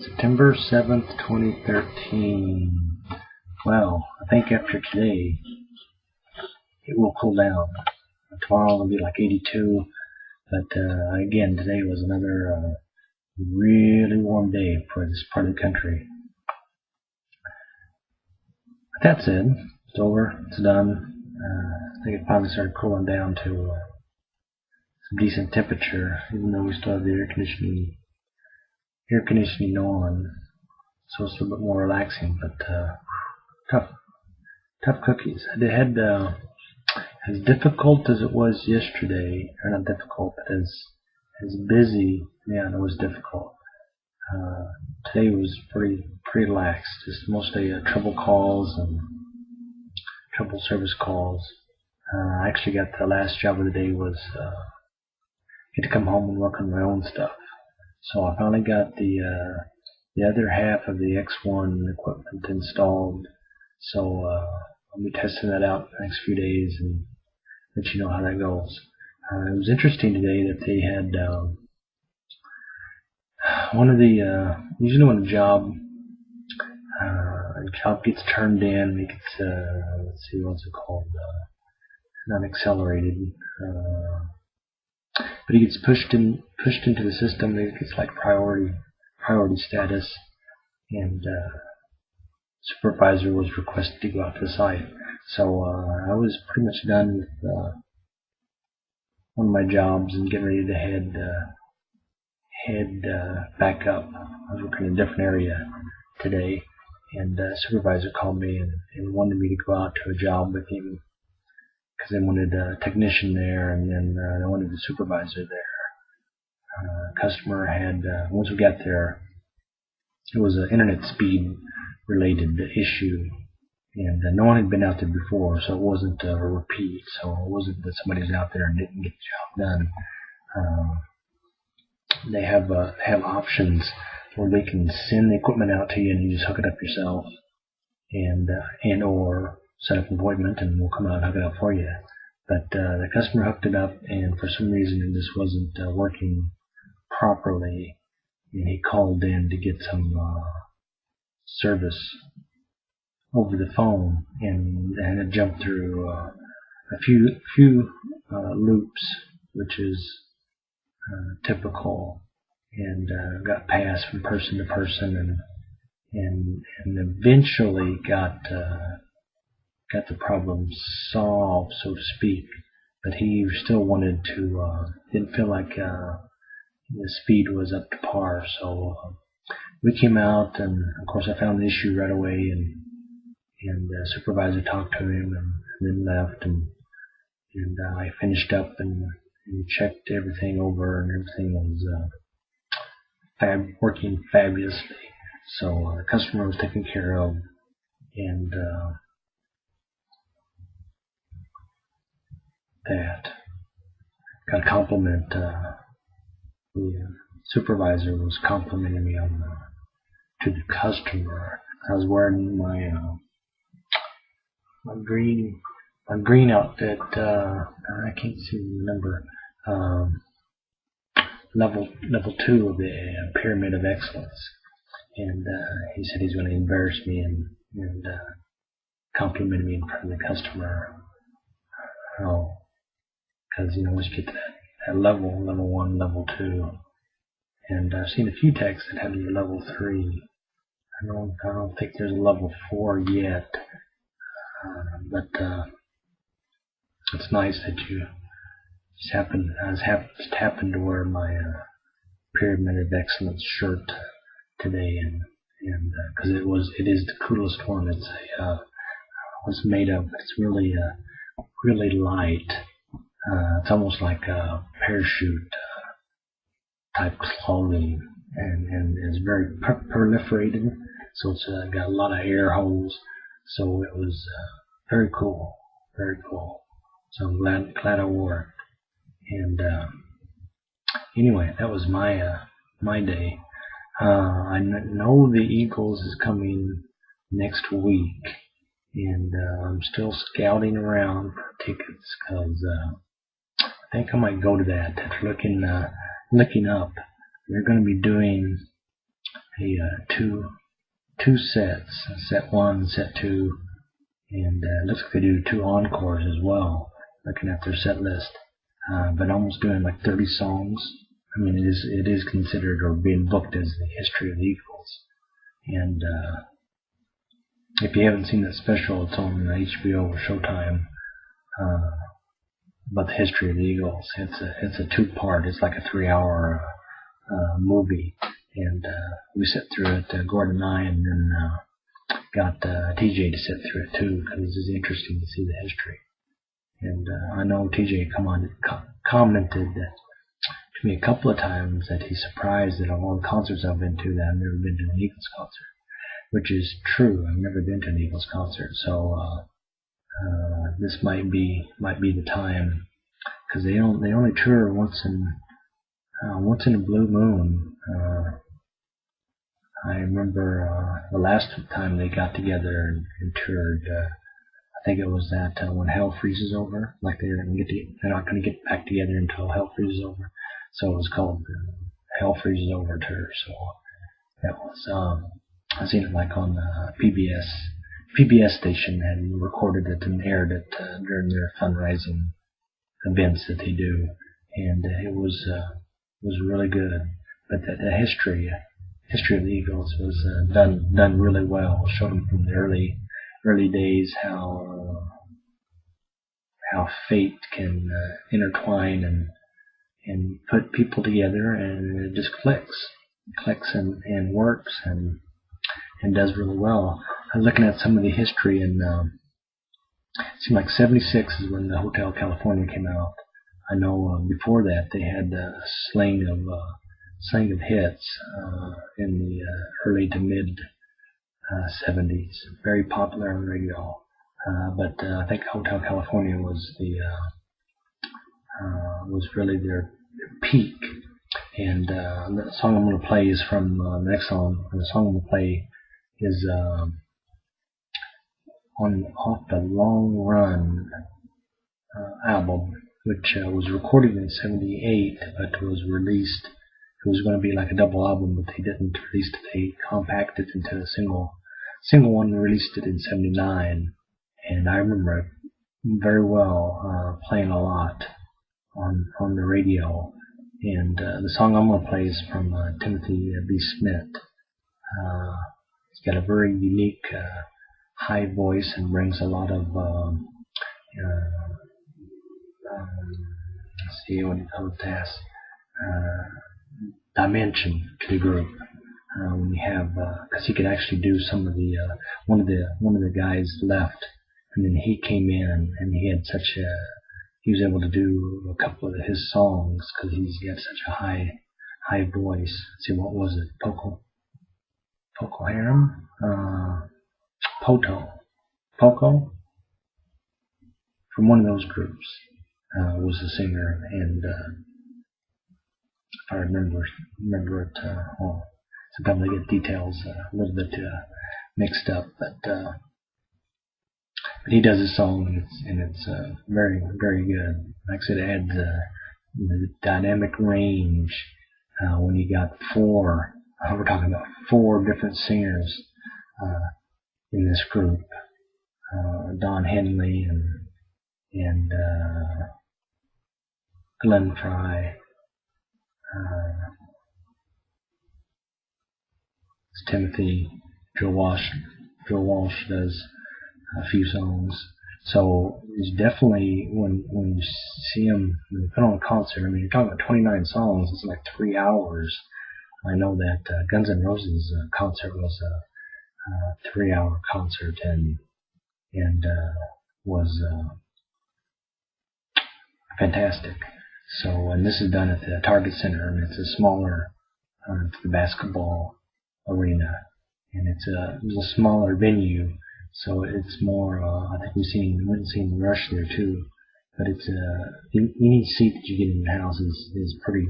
September 7th, 2013. Well, I think after today, it will cool down. Tomorrow will be like 82, but again, today was another really warm day for this part of the country. But that said, it's over, it's done. I think it finally started cooling down to some decent temperature, even though we still have the air conditioning on, so it's a little bit more relaxing, but tough cookies. I had as difficult as it was yesterday, or not difficult, but as busy. Yeah, it was difficult. Today was pretty relaxed. Just mostly trouble calls and trouble service calls. I actually got the last job of the day was get to come home and work on my own stuff. So I finally got the other half of the X1 equipment installed. So I'll be testing that out the next few days and let you know how that goes. It was interesting today that they had one of the usually when a job gets turned in, it gets let's see, what's it called? Not accelerated, but it gets pushed into the system. It gets like priority status, and supervisor was requested to go out to the site. So I was pretty much done with one of my jobs and getting ready to head back up. I was working in a different area today, and supervisor called me and wanted me to go out to a job with him because they wanted a technician there, and then they wanted the supervisor there. Customer had once we got there, it was an internet speed related issue, and no one had been out there before, so it wasn't a repeat. So it wasn't that somebody was out there and didn't get the job done. They have options where they can send the equipment out to you and you just hook it up yourself, and or set up an appointment and we'll come out and hook it up for you. But the customer hooked it up, and for some reason it just wasn't working properly, and he called in to get some service over the phone, and it jumped through a few loops, which is typical, and got passed from person to person, and eventually got the problem solved, so to speak. But he still wanted to, didn't feel like the speed was up to par. So we came out, and of course I found the issue right away, and the supervisor talked to him and then left, and I finished up and checked everything over, and everything was working fabulously. So the customer was taken care of, and that got a compliment. The supervisor was complimenting me on to the customer. I was wearing my green outfit. I can't seem to remember. Level 2 of the Pyramid of Excellence, and he said he's going to embarrass me and complimented me in front of the customer. Because once you get to that level 1, level 2, and I've seen a few techs that have level 3. I don't think there's a level 4 yet, but it's nice that you just happened to wear my Pyramid of Excellence shirt today, and because it is the coolest one. It's what's made of. It's really light. It's almost like a parachute type clothing, and it's very proliferated, so it's got a lot of air holes. So it was very cool. So I'm glad I wore it. And anyway, that was my day. I know the Eagles is coming next week, and I'm still scouting around for tickets, because I think I might go to that. After looking up, they're going to be doing a two sets, set 1, set 2, and it looks like they do 2 encores as well, looking at their set list, but almost doing like 30 songs. I mean, it is considered or being booked as the history of the Eagles. And if you haven't seen that special, it's on HBO or Showtime, about the history of the Eagles. It's a 2-part. It's like a 3-hour movie, and we sit through it. Gordon and I, and then got TJ to sit through it too, because it's interesting to see the history. And I know TJ commented to me a couple of times that he's surprised that of all the concerts I've been to, that I've never been to an Eagles concert, which is true. I've never been to an Eagles concert, so this might be the time, because they only tour once in a blue moon. I remember the last time they got together and toured. I think it was that when Hell Freezes Over. Like they're not going to get back together until Hell Freezes Over. So it was called Hell Freezes Over tour. So that was I seen it like on PBS station had recorded it and aired it during their fundraising events that they do, and it was really good. But the history of the Eagles was done really well. Showed them from the early days how fate can intertwine and put people together, and it just clicks and works and does really well. I was looking at some of the history, and it seemed like '76 is when the Hotel California came out. I know before that they had a sling of hits in the early to mid '70s, very popular on the radio. But I think Hotel California was really their peak. And the song I'm going to play is from the next song. The song I'm going to play is off the Long Run album, which was recorded in '78, but was released. It was going to be like a double album, but they didn't release it. They compacted it into a single one and released it in '79. And I remember it very well, playing a lot on the radio. And the song I'm going to play is from Timothy B. Smith. He's got a very unique high voice and brings a lot of let's see what he calls that, dimension to the group. When you have, because he could actually do some of the one of the guys left, and then he came in, and he was able to do a couple of his songs because he's got such a high voice. Let's see, what was it? Poco Harum? Poco? From one of those groups was the singer, and if I remember it, sometimes I get details a little bit mixed up, but he does a song, and it's very, very good. Like I said, it adds the dynamic range when you got four. We're talking about 4 different singers in this group: Don Henley and Glenn Frey. Timothy. Joe Walsh does a few songs. So it's definitely, when you see them, when you put on a concert, I mean, you're talking about 29 songs, it's like 3 hours. I know that Guns N' Roses concert was a 3-hour concert, and was fantastic. So, and this is done at the Target Center, and it's a smaller, it's the basketball arena, and it's a smaller venue, so it's more. I think we've seen Rush there too, but it's any seat that you get in the house is pretty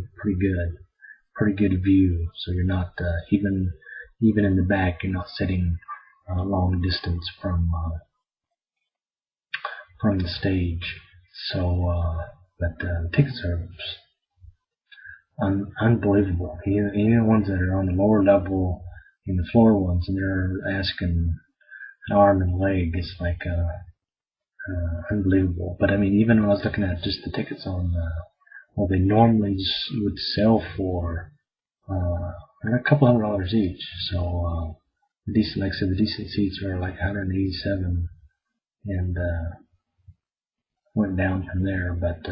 good view. So you're not even in the back, you're not sitting a long distance from the stage. So, but the tickets are unbelievable. Even the ones that are on the lower level in the floor ones, and they're asking an arm and leg. It's like unbelievable. But I mean, even when I was looking at just the tickets on, well, they normally would sell for a couple $100 each. So decent, like I said, the decent seats were like 187, and went down from there. But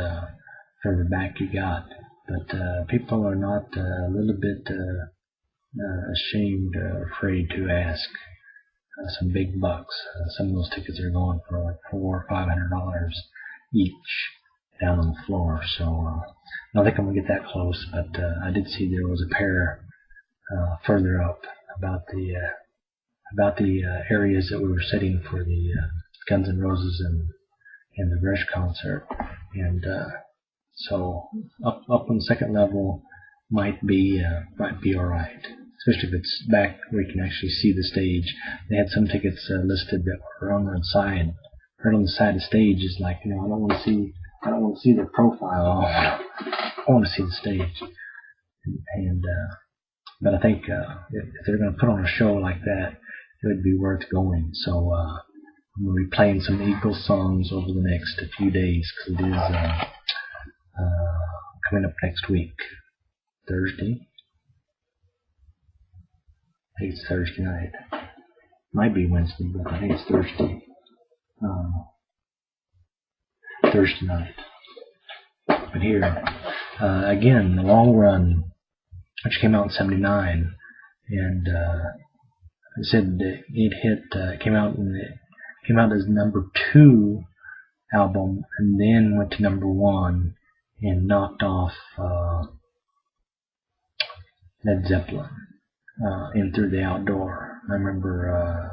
further back you got. But people are not a little bit ashamed or afraid to ask some big bucks. Some of those tickets are going for like $400 or $500 each down on the floor. So I don't think I'm gonna get that close, but I did see there was a pair further up about the areas that we were sitting for the Guns N' Roses and the Rush concert, and so up on the second level might be all right. Especially if it's back where you can actually see the stage. They had some tickets listed that were on the side. Right on the side of the stage is like, I don't want to see their profile. I want to see the stage. And but I think if they're going to put on a show like that, it would be worth going. So I'm going to be playing some Eagles songs over the next few days, because it is coming up next week, Thursday. I think it's Thursday night. Might be Wednesday, but I think it's Thursday. Thursday night. But here, again, the Long Run, which came out in '79, and it said it hit, came out as #2 album, and then went to #1 and knocked off Led Zeppelin. In Through the Outdoor. I remember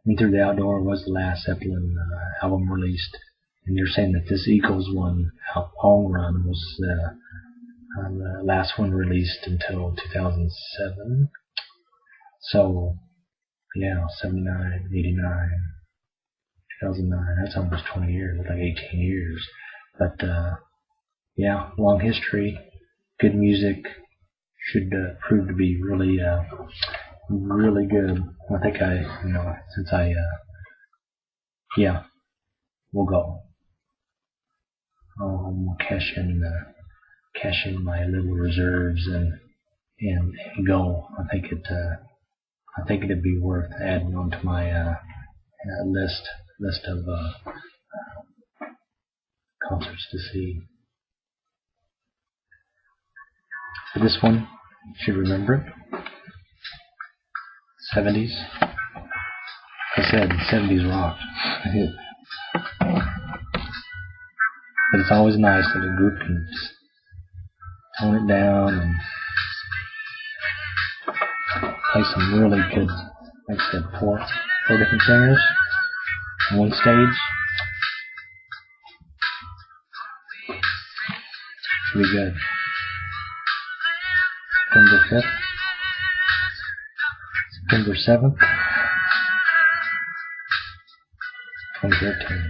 In Through the Outdoor was the last Zeppelin album released, and you're saying that this Eagles one, Long Run, was the last one released until 2007. So, yeah, 79, 89, 2009, that's almost 20 years, like 18 years. But, yeah, long history, good music, should prove to be really, really good. I think yeah, we'll go. Cash in my little reserves and go. I think it'd be worth adding onto my list of concerts to see. For this one, you should remember it. 70s. Like I said, 70s rock. But it's always nice that a group can just tone it down and play some really good, like I said, four different singers on one stage. Should be good. September 5th, September 7th, 2013.